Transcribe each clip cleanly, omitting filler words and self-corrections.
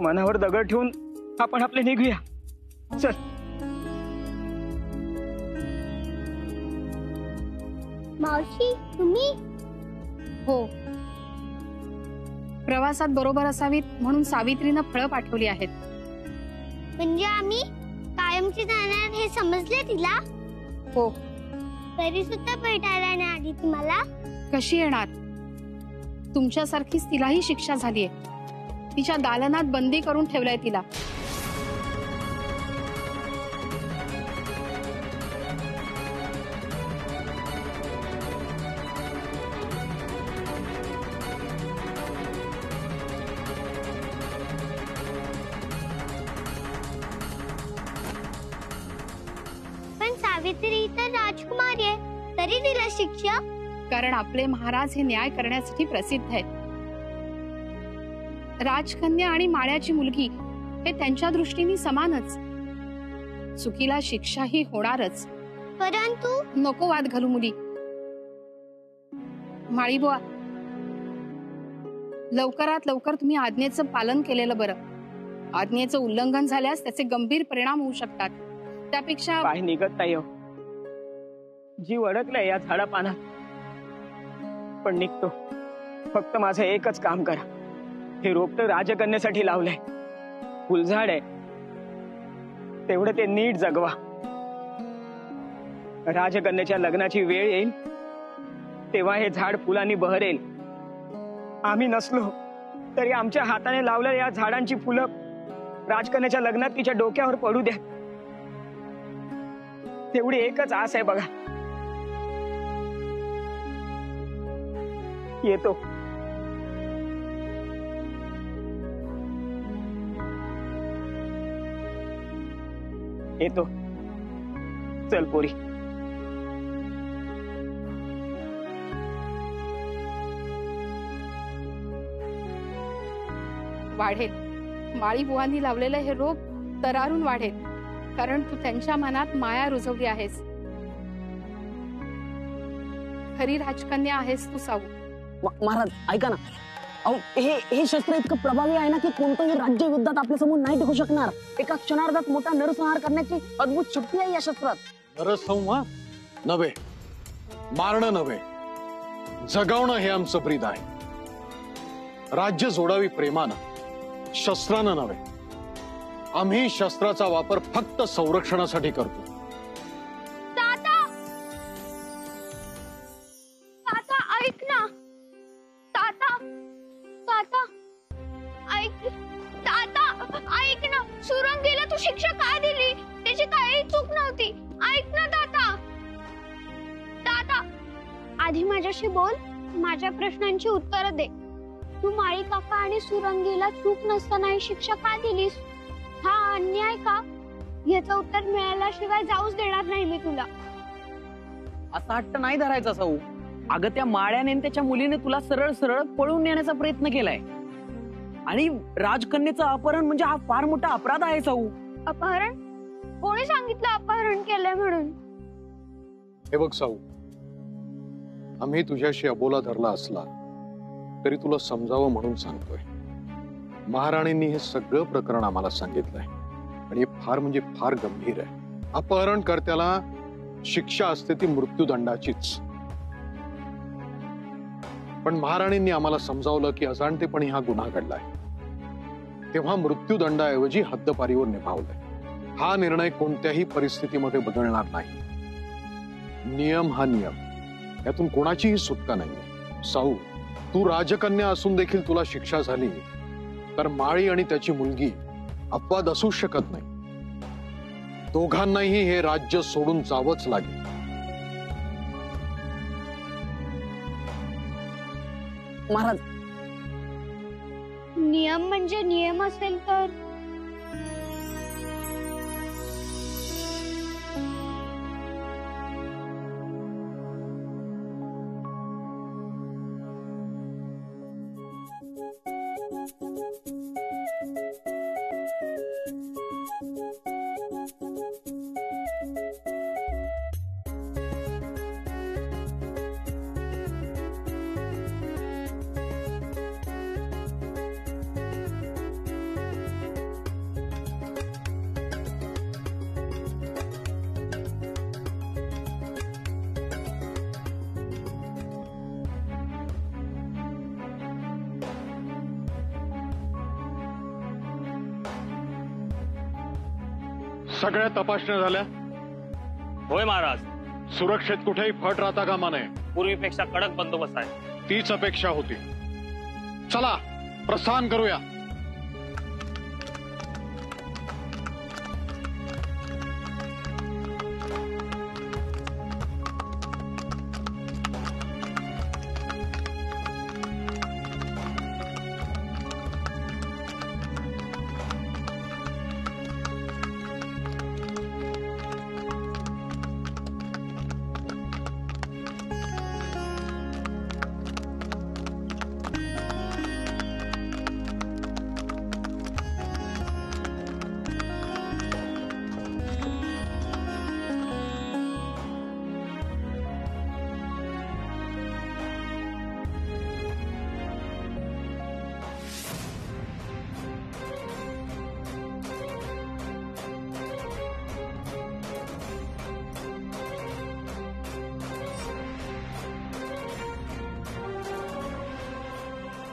मनावर दगड ठेवून आपण आपले निघूया. चल. मावशी तुम्ही? हो, प्रवासात बरोबर असावीत म्हणून सावित्रीनं फळं पाठवली आहेत. म्हणजे आम्ही कायमची जाणार हे समजले तिला? हो. तरी सुद्धा भेटायला नाही आली ती मला? कशी येणार? तुमच्यासारखीच तिलाही शिक्षा झालीये. तिच्या दालनात बंदी करून ठेवलंय तिला. पण सावित्री तर राजकुमारी आहे, तरी तिला शिक्षा? कारण आपले महाराज हे न्याय करण्यासाठी प्रसिद्ध आहेत. राजकन्या आणि माळ्याची मुलगी हे त्यांच्या दृष्टीने समानच. चुकीला शिक्षा ही होणारच. परंतु नको वाद घालू मुली. माळीबुवा, लवकरात लवकर तुम्ही आज्ञेचं पालन केलेलं बरं. आज्ञेचं उल्लंघन झाल्यास त्याचे गंभीर परिणाम होऊ शकतात. त्यापेक्षा काय निघत नाही हो. जीव अडकलाय या झाडा पानात, पण निघतो. फक्त माझं एकच काम करा. हे रोपट राजकन्यासाठी लावलंय. फुलझाड आहे, तेवढं ते नीट जगवा. राजकन्याच्या लग्नाची वेळ येईल तेव्हा हे झाड फुलांनी बहरेल. आम्ही नसलो तरी आमच्या हाताने लावलेल्या या झाडांची फुलं राजकन्याच्या लग्नात तिच्या डोक्यावर पडू द्या. तेवढी एकच आस आहे बघा. येतो. येतो. चल पोरी. वाढेल. माळी बुवांनी लावलेलं हे रोप तरारून वाढेल, कारण तू त्यांच्या मनात माया रुजवली आहेस. खरी राजकन्या आहेस तू साऊ. महाराज ऐका ना. अहो हे शस्त्र इतकं प्रभावी आहे ना की कोणतंही राज्य युद्धात आपल्या समोर नाही टिकू शकणार. एका क्षणार्धात मोठा नरसंहार करण्याची अद्भुत शक्ती आहे या शस्त्रात. नरसंहार नव्हे, मारणं नव्हे, जगवणं हे आमचं ब्रीद आहे. राज्य जोडावी प्रेमानं, शस्त्रानं नव्हे. आम्ही शस्त्राचा वापर फक्त संरक्षणासाठी करतो. ताता, ताता ऐक ना. ताता, ताता ऐक. ताता ऐक ना. सुरंगीला तू शिक्षा का दिली? त्याची काही चूक नव्हती. ऐक ना ताता. ताता आधी माझ्याशी बोल. माझ्या प्रश्नांची उत्तर दे. तू माळी काका आणि सुरंगीला चूक नसताना ही शिक्षा का दिलीस? हा अन्याय का? याचं उत्तर मिळाल्याशिवाय जाऊच देणार नाही मी तुला. असा हट्ट नाही धरायचा साऊ. अगं त्या माळ्याने त्याच्या मुलीने तुला सरळ सरळ पळून नेण्याचा प्रयत्न केलाय आणि राजकन्येचं अपहरण म्हणजे हा फार मोठा अपराध आहे साऊ. अपहरण? कोणी सांगितलं अपहरण केलंय म्हणून? हे बघ साऊ, आम्ही तुझ्याशी अबोला धरला असला तरी तुला समजावं म्हणून सांगतोय. महाराणींनी हे सगळं प्रकरण आम्हाला सांगितलंय आणि हे फार म्हणजे फार गंभीर आहे. अपहरणकर्त्याला शिक्षा असते ती मृत्यूदंडाचीच. पण महाराणींनी आम्हाला समजावलं की अजाणतेपणी हा गुन्हा घडलाय, तेव्हा मृत्यूदंडाऐवजी हद्दपारीवर निभावलाय. हा निर्णय कोणत्याही परिस्थितीमध्ये बदलणार नाही. नियम हा नियम, यातून कोणाचीही सुटका नाहीये. साऊ, तू राजकन्या असून देखील तुला शिक्षा झाली तर माळी आणि त्याची मुलगी अपवाद असू शकत नाही. दोघांनाही हे राज्य सोडून जावंच लागेल. महाराज, नियम म्हणजे नियम असेल तर सगळ्या तपासण्या झाल्या? होय महाराज, सुरक्षेत कुठेही फट राहता कामा नये. पूर्वीपेक्षा कडक बंदोबस्त आहे. तीच अपेक्षा होती. चला प्रस्थान करूया.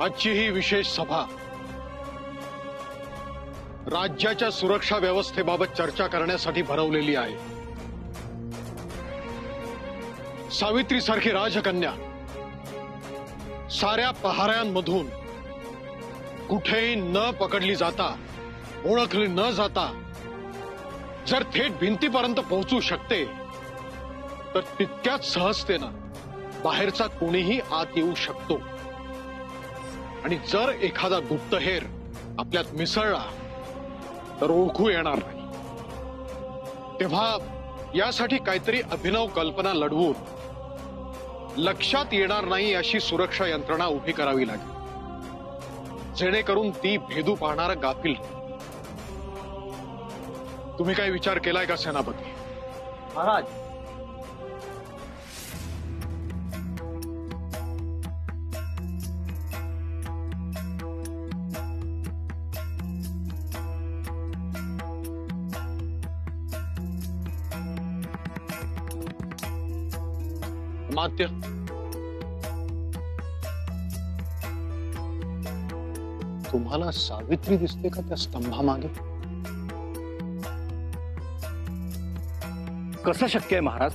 आजची ही विशेष सभा राज्याच्या सुरक्षा व्यवस्थेबाबत चर्चा करण्यासाठी भरवलेली आहे. सावित्री सारखी राजकन्या साऱ्या पहाऱ्यांमधून कुठेही न पकडली जाता, ओळखली न जाता जर थेट भिंतीपर्यंत पोहोचू शकते तर तितक्याच सहजतेनं बाहेरचा कोणीही आत येऊ शकतो. आणि जर एखादा गुप्तहेर आपल्यात मिसळला तर ओळखू येणार नाही. तेव्हा यासाठी काहीतरी अभिनव कल्पना लढवून लक्षात येणार नाही अशी सुरक्षा यंत्रणा उभी करावी लागेल, जेणेकरून ती भेदू पाहणारा गाफील. तुम्ही काही विचार केलाय का सेनापती? महाराज, मात्य, तुम्हाला सावित्री दिसते का त्या स्तंभामागे? कसं शक्य आहे महाराज?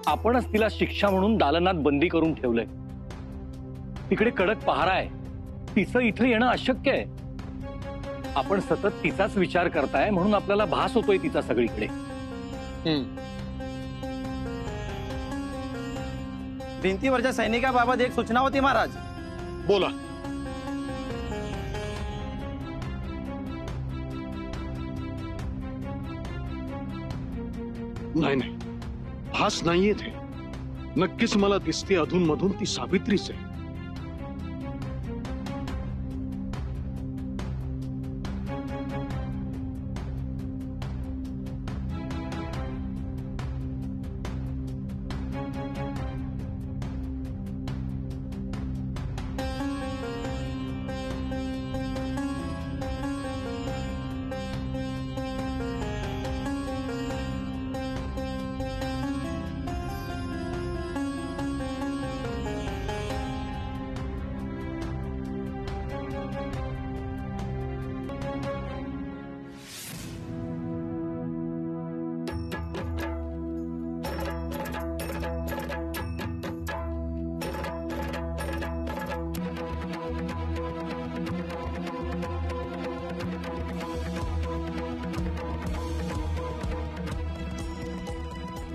आपणच तिला शिक्षा म्हणून दालनात बंदी करून ठेवलंय. तिकडे कडक पहारा आहे. तिचं इथं येणं अशक्य आहे. आपण सतत तिचाच विचार करताय म्हणून आपल्याला भास होतोय तिचा सगळीकडे. भिंतीवरच्या सैनिकाबाबत एक सूचना होती महाराज. बोला. नाही नाही, भास नाहीये ते. नक्कीच मला दिसते अधून मधून ती सावित्रीच आहे.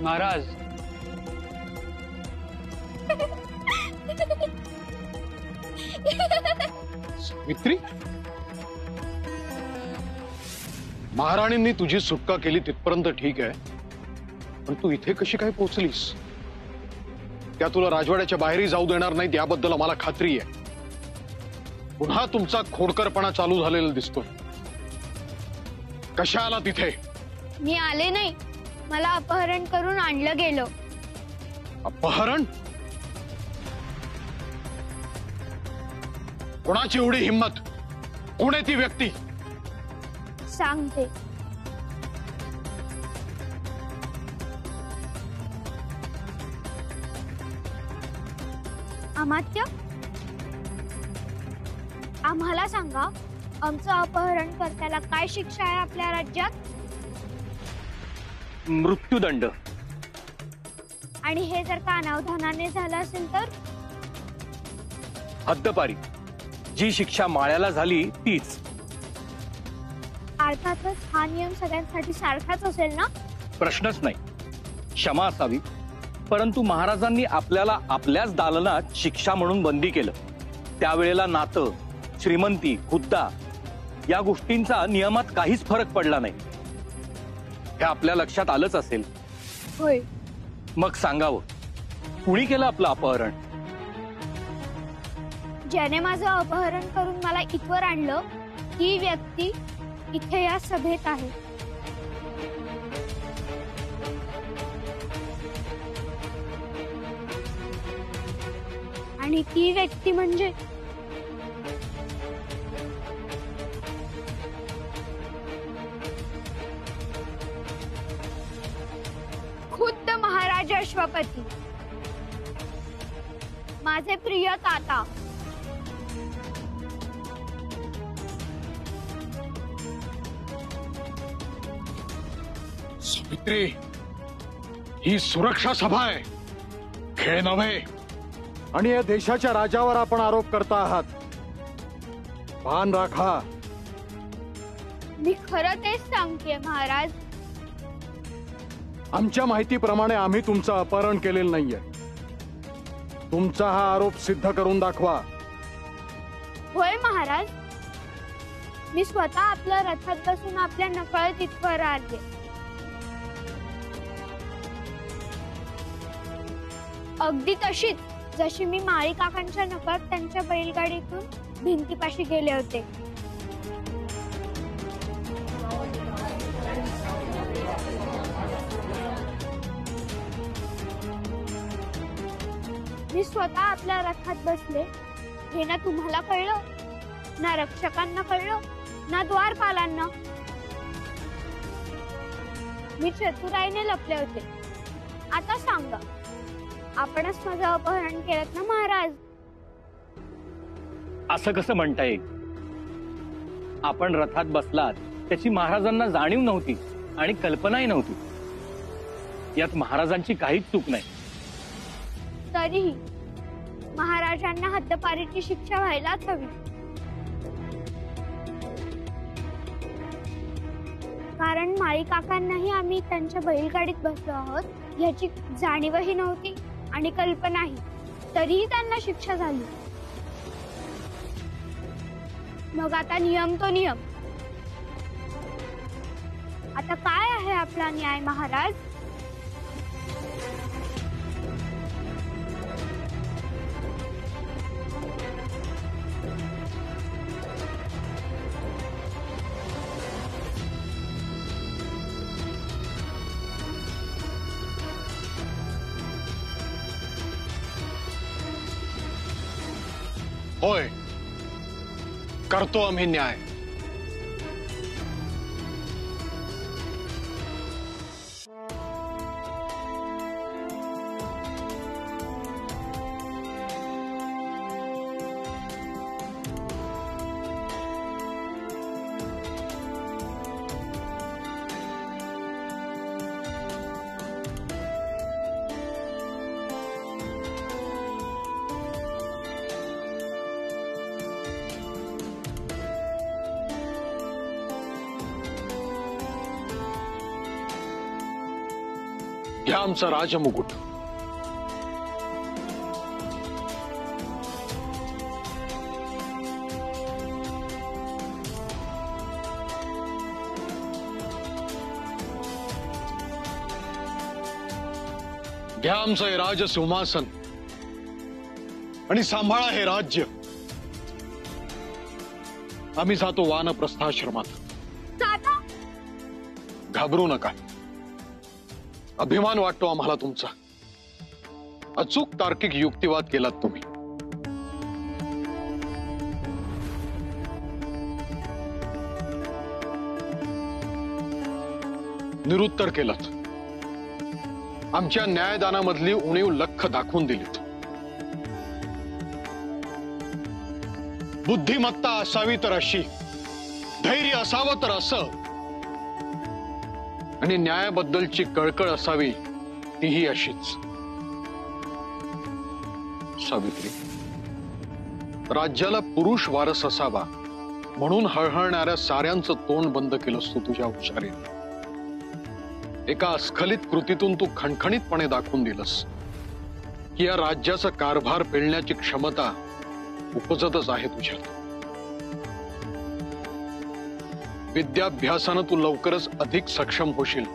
महाराज, सावित्री, महाराणींनी तुझी सुटका केली तिथपर्यंत ठीक आहे, पण तू इथे कशी काय पोहोचलीस? त्या तुला राजवाड्याच्या बाहेरही जाऊ देणार नाहीत याबद्दल आम्हाला खात्री आहे. पुन्हा तुमचा खोडकरपणा चालू झालेला दिसतोय. कशा आला तिथे? मी आले नाही, मला अपहरण करून आणलं गेलं. अपहरण? कोणाची एवढी हिंमत? कोण आहे ती व्यक्ती? सांगते. अमात्य, आम्हाला सांगा, आमचं अपहरण करत्याला काय शिक्षा आहे आपल्या राज्यात? मृत्यूदंड. आणि हे जर का अनावधानाने झालं असेल तर? हद्दपारी. जी शिक्षा माळ्याला झाली तीच. अर्थातच हा नियम सगळ्यांसाठी सारखाच असेल ना? प्रश्नच नाही. क्षमा असावी, परंतु महाराजांनी आपल्याला आपल्याच दालनात शिक्षा म्हणून बंदी केलं. त्यावेळेला नातं, श्रीमंती, हुद्दा या गोष्टींचा नियमात काहीच फरक पडला नाही. हे आपल्या लक्षात आलंच असेल. होय. मग सांगावं, कुणी केलं आपलं अपहरण? ज्याने माझं अपहरण करून मला इथवर आणलं ती व्यक्ती इथे या सभेत आहे. आणि ती व्यक्ती म्हणजे खुद्द महाराज अश्वपती, माझे प्रिय ताता. सावित्री, ही सुरक्षा सभा आहे, खेळ नव्हे. आणि या देशाच्या राजावर आपण आरोप करता आहात. भान राखा. मी खरं तेच सांगते महाराज. आमच्या माहितीप्रमाणे आम्ही तुमचं अपहरण केलेलं नाहीये. तुमचा हा आरोप सिद्ध करून दाखवा. होय महाराज, मी स्वतः आपल्या रथात बसून आपल्या नकळत इथवर आले. अगदी तशीच जशी मी माळी काकांच्या नकळत त्यांच्या बैलगाडीतून भिंतीपाशी गेले होते. मी स्वतः आपल्या रथात बसले. हे ना तुम्हाला कळलं, ना रक्षकांना कळलं, ना द्वारपालांना. मी चतुराईने लपले होते. आता सांगा, आपणच माझं अपहरण केलं ना महाराज? असं कसं म्हणता येईल? आपण रथात बसलात त्याची महाराजांना जाणीव नव्हती आणि कल्पनाही नव्हती. यात महाराजांची काहीच चूक नाही. तरीही महाराजांना हद्दपारीची शिक्षा व्हायलाच हवी. कारण माळी काकांनाही आम्ही त्यांच्या बैलगाडीत बसलो आहोत याची जाणीवही नव्हती आणि कल्पनाही. तरीही त्यांना शिक्षा झाली. मग आता नियम तो नियम. आता काय आहे आपला न्याय महाराज? होय, करतो आम्ही न्याय. घ्या आमचा राजमुकुट. घ्या आमचं हे राजसिंहासन आणि सांभाळा हे राज्य. आम्ही जातो वानप्रस्थाश्रमात. घाबरू नका. अभिमान वाटतो आम्हाला तुमचा. अचूक तार्किक युक्तिवाद केलात तुम्ही. निरुत्तर केलात. आमच्या न्यायदानामधली उणीव लख दाखवून दिलीत. बुद्धिमत्ता असावी तर अशी, धैर्य असावं तर असं, आणि न्यायाबद्दलची कळकळ असावी तीही अशीच. सावित्री, राज्याला पुरुष वारस असावा म्हणून हळहळणाऱ्या साऱ्यांचं तोंड बंद केलंस तू तुझ्या हुशारीने. एका अस्खलित कृतीतून तू खणखणीतपणे दाखवून दिलंस की या राज्याचा कारभार पेलण्याची क्षमता उपजतच आहे तुझ्यात. विद्याभ्यासानं तू लवकरच अधिक सक्षम होशील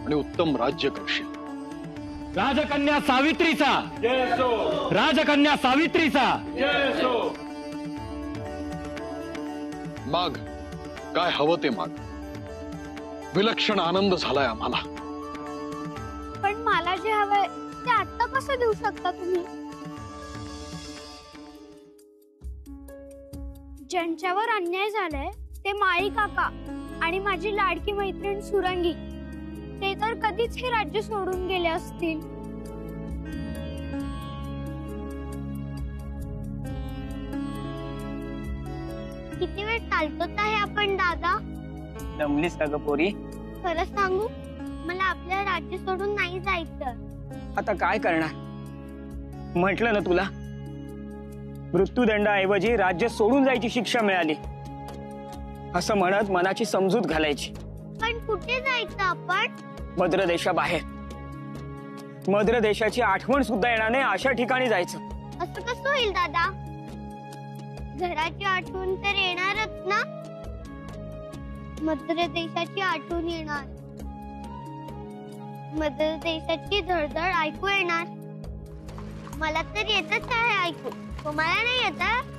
आणि उत्तम राज्य करशील. राजकन्या सावित्रीचा राजकन्या सावित्रीचा माग, काय हवं ते माग. विलक्षण आनंद झालाय आम्हाला. पण मला जे हवंय ते आता कसं देऊ शकता तुम्ही? ज्यांच्यावर अन्याय झालाय ते माळी काका आणि माझी लाडकी मैत्रीण सुरंगी, ते तर कधीच हे राज्य सोडून गेले असतील. किती वेळ चालतोच आहे आपण दादा? दमलीस का ग पोरी? खरं सांगू, मला आपल्या राज्य सोडून नाही जायचं. आता काय करणार? म्हटलं ना तुला, मृत्यूदंडाऐवजी राज्य सोडून जायची शिक्षा मिळाली असं म्हणत मनाची समजूत घालायची. पण कुठे जायचं आपण? मद्र देशाबाहेर. मद्र देशाची आठवण सुद्धा येणार नाही अशा ठिकाणी जायचं. असं कसं होईल दादा? घराची आठवण तर येणारच ना? मद्र देशाची आठवण येणार, मद्र देशाची धडधड ऐकू येणार. मला तर येतच आहे ऐकू, तुम्हाला नाही येत?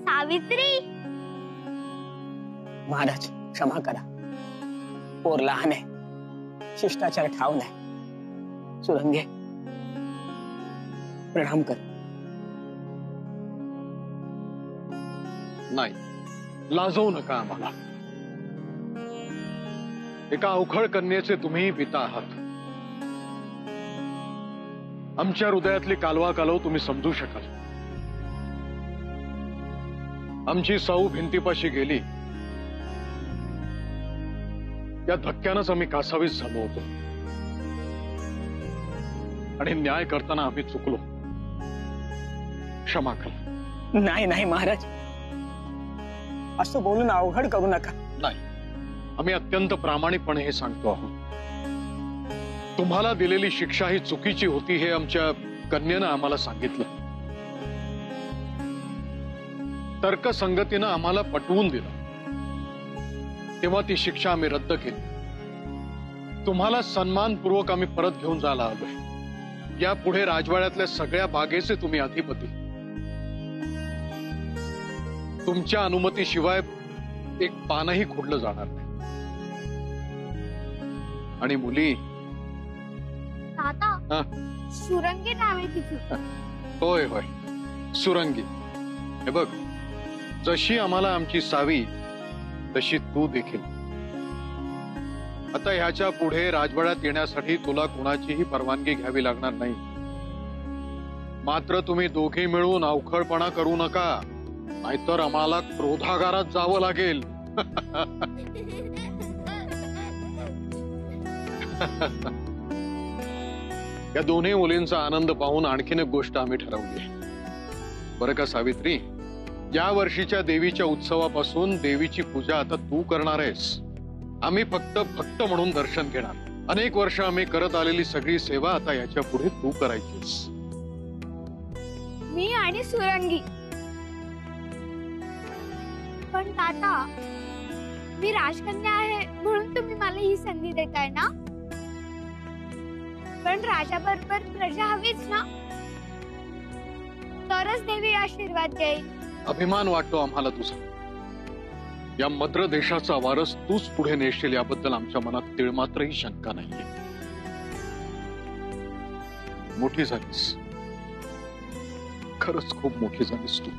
सावित्री, महाराज क्षमा करा. पोर लहान आहे, शिष्टाचार ठाव नाही. सुरंगे, प्रणाम कर. नाही, लाजवू नका आम्हाला. एका अवखळ कन्येचे तुम्ही पिता आहात. आमच्या हृदयातली कालवा कालव तुम्ही समजू शकाल. आमची साऊ भिंतीपाशी गेली, या धक्क्यानंच आम्ही कासावीस झालो होतो आणि न्याय करताना आम्ही चुकलो. क्षमा करा. नाही नाही महाराज, असं बोलून अवघड करू नका. नाही, आम्ही अत्यंत प्रामाणिकपणे हे सांगतो आहोत. तुम्हाला दिलेली शिक्षा ही चुकीची होती हे आमच्या कन्येनं आम्हाला सांगितलं. तर्कसंगतीनं आम्हाला पटवून दिलं, तेव्हा ती शिक्षा आम्ही रद्द केली. तुम्हाला सन्मानपूर्वक आम्ही परत घेऊन जायला आलोय. यापुढे राजवाड्यातल्या सगळ्या बागेचे तुम्ही अधिपती. तुमच्या अनुमतीशिवाय एक पानही खोडलं जाणार नाही. आणि मुली, दादा, सुरंगी नाव आहे तिची. होय होय, सुरंगी. हे बघ, जशी आम्हाला आमची सावी तशी तू देखील. आता ह्याच्या पुढे राजवाड्यात येण्यासाठी तुला कुणाचीही परवानगी घ्यावी लागणार नाही. मात्र तुम्ही दोघे मिळून अवखळपणा करू नका, नाहीतर आम्हाला क्रोधागारात जावं लागेल. या दोन्ही मुलींचा आनंद पाहून आणखीन एक गोष्ट आम्ही ठरवली. बरं का सावित्री, या वर्षीच्या देवीच्या उत्सवापासून देवीची पूजा आता तू करणार आहेस. आम्ही फक्त भक्त म्हणून दर्शन घेणार. अनेक वर्ष आम्ही करत आलेली सगळी सेवा आता याच्या पुढे तू करायचीस. मी आणि सुरंगी. पण दादा, मी राजकन्या आहे म्हणून तुम्ही मला ही संधी देताय ना? पण राजाबरोबर प्रजा हवीच ना? तरच देवी आशीर्वाद देईल. अभिमान वाटतो आम्हाला तुझा. या मद्र देशाचा वारस तूच पुढे नेशील याबद्दल आमच्या मनात तिळमात्रही शंका नाहीये. मोठी झालीस, खरंच खूप मोठी झालीस तू.